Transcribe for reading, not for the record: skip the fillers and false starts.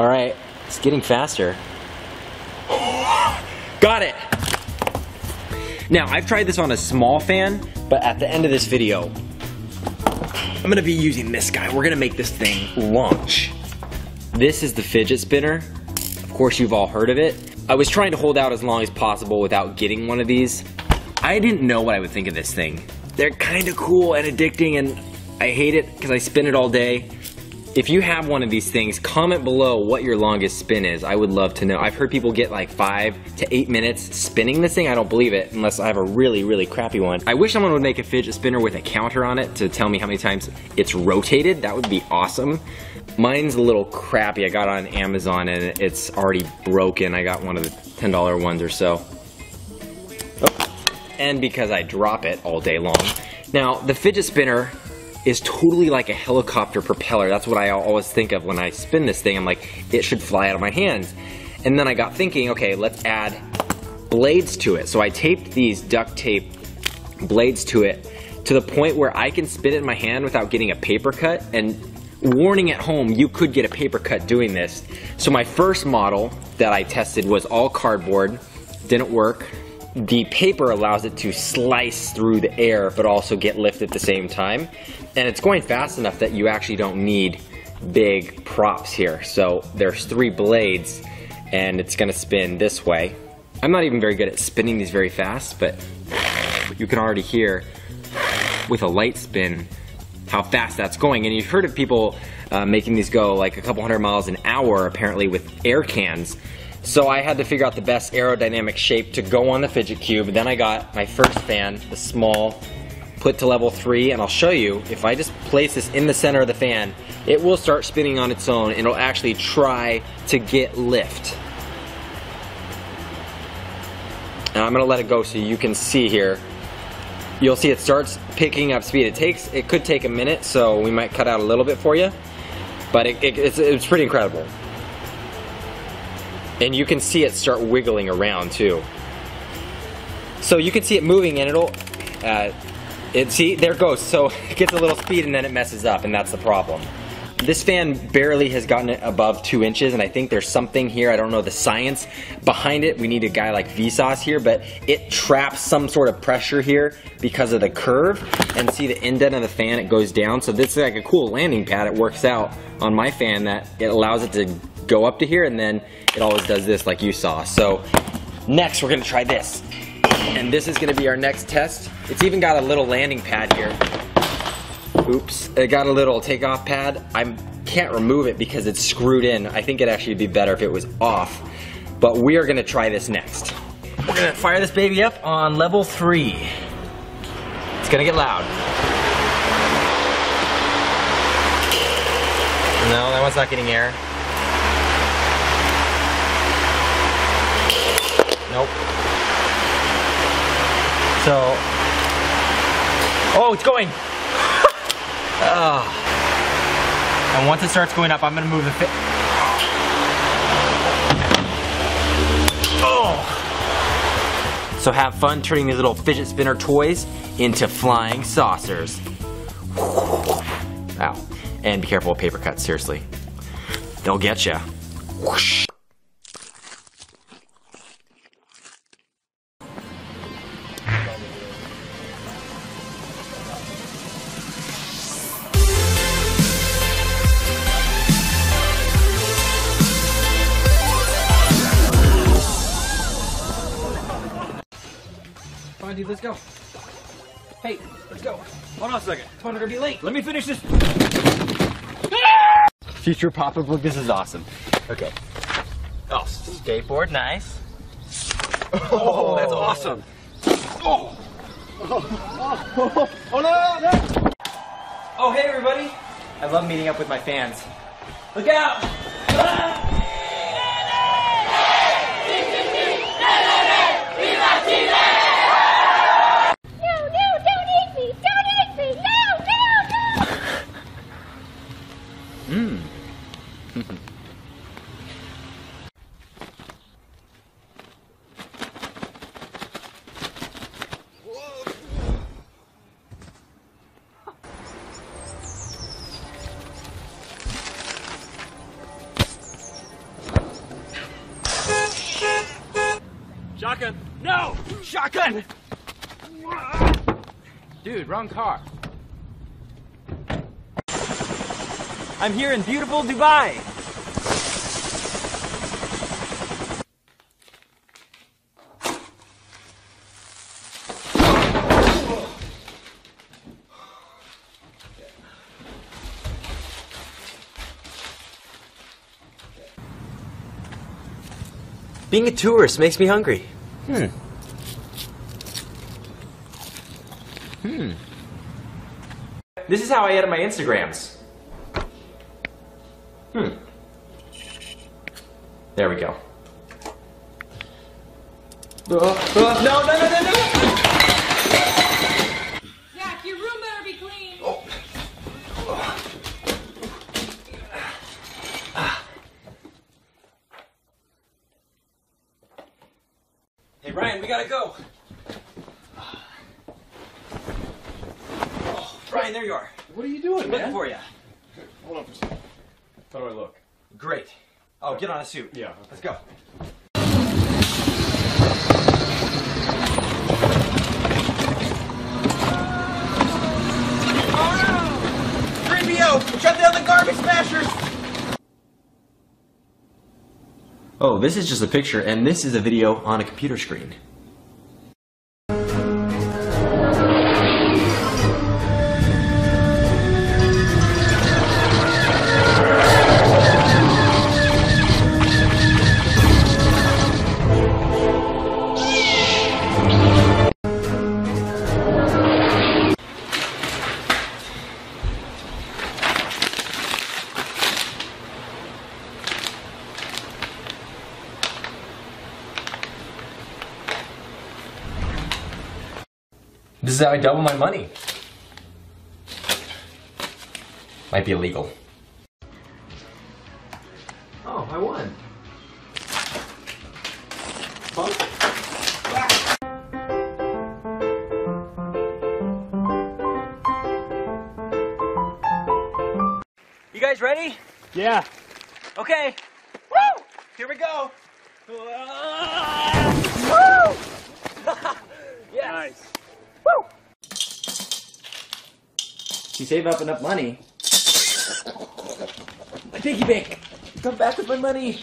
All right, it's getting faster. Got it! Now, I've tried this on a small fan, but at the end of this video, I'm gonna be using this guy. We're gonna make this thing launch. This is the fidget spinner. Of course, you've all heard of it. I was trying to hold out as long as possible without getting one of these. I didn't know what I would think of this thing. They're kind of cool and addicting, and I hate it because I spin it all day. If you have one of these things, comment below what your longest spin is. I would love to know. I've heard people get like 5 to 8 minutes spinning this thing. I don't believe it unless I have a really, really crappy one. I wish someone would make a fidget spinner with a counter on it to tell me how many times it's rotated. That would be awesome. Mine's a little crappy. I got it on Amazon and it's already broken. I got one of the $10 ones or so. Oh. And because I drop it all day long. Now, the fidget spinner is totally like a helicopter propeller. That's what I always think of when I spin this thing. I'm like, it should fly out of my hands. And then I got thinking, okay, let's add blades to it. So I taped these duct tape blades to it to the point where I can spin it in my hand without getting a paper cut. And warning at home, you could get a paper cut doing this. So my first model that I tested was all cardboard, didn't work. The paper allows it to slice through the air but also get lift at the same time. And it's going fast enough that you actually don't need big props here. So there's 3 blades and it's gonna spin this way. I'm not even very good at spinning these very fast, but you can already hear with a light spin how fast that's going. And you've heard of people making these go like a couple 100 miles an hour apparently with air cans. So I had to figure out the best aerodynamic shape to go on the fidget cube. Then I got my first fan, the small, put to level 3, and I'll show you, if I just place this in the center of the fan, it will start spinning on its own and it'll actually try to get lift. And I'm gonna let it go so you can see here. You'll see it starts picking up speed. It could take a minute, so we might cut out a little bit for you, but it's pretty incredible. And you can see it start wiggling around too. So you can see it moving and it'll, see, there it goes. So it gets a little speed and then it messes up, and that's the problem. This fan barely has gotten it above 2 inches, and I think there's something here, I don't know the science behind it. We need a guy like Vsauce here, but it traps some sort of pressure here because of the curve. And see the indent of the fan, it goes down. So this is like a cool landing pad. It works out on my fan that it allows it to go up to here, and then it always does this like you saw. So next we're gonna try this. And this is gonna be our next test. It's even got a little landing pad here. Oops, it got a little takeoff pad. I can't remove it because it's screwed in. I think it'd actually be better if it was off. But we are gonna try this next. We're gonna fire this baby up on level 3. It's gonna get loud. No, that one's not getting air. Nope. So, oh, it's going. And once it starts going up, I'm gonna move the So have fun turning these little fidget spinner toys into flying saucers. Ow. And be careful with paper cuts, seriously. They'll get ya. Whoosh. Come on, dude, let's go. Hey, let's go. Hold on a second. Come on, we're gonna be late. Let me finish this. Future Papa Book, this is awesome. Okay. Oh, skateboard, nice. Oh, that's awesome. Oh. Oh no, no. Oh, hey everybody. I love meeting up with my fans. Look out! Shotgun. No! Shotgun! Dude, wrong car. I'm here in beautiful Dubai. Being a tourist makes me hungry. This is how I edit my Instagrams. There we go. No. Jack, your room better be clean. Hey Ryan, we gotta go. Oh, Ryan, there you are. What are you doing, Looking man? for you. Hold on for a second. How do I look? Great. Oh, get on a suit. Yeah. Let's go. Oh no! 3BO! Shut down the garbage smashers! Oh, this is just a picture, and this is a video on a computer screen. This is how I double my money. Might be illegal. Oh, I won. You guys ready? Yeah. Okay. Woo! Here we go. Woo! Yes. Nice. Woo! You save up enough money. My piggy bank. Come back with my money.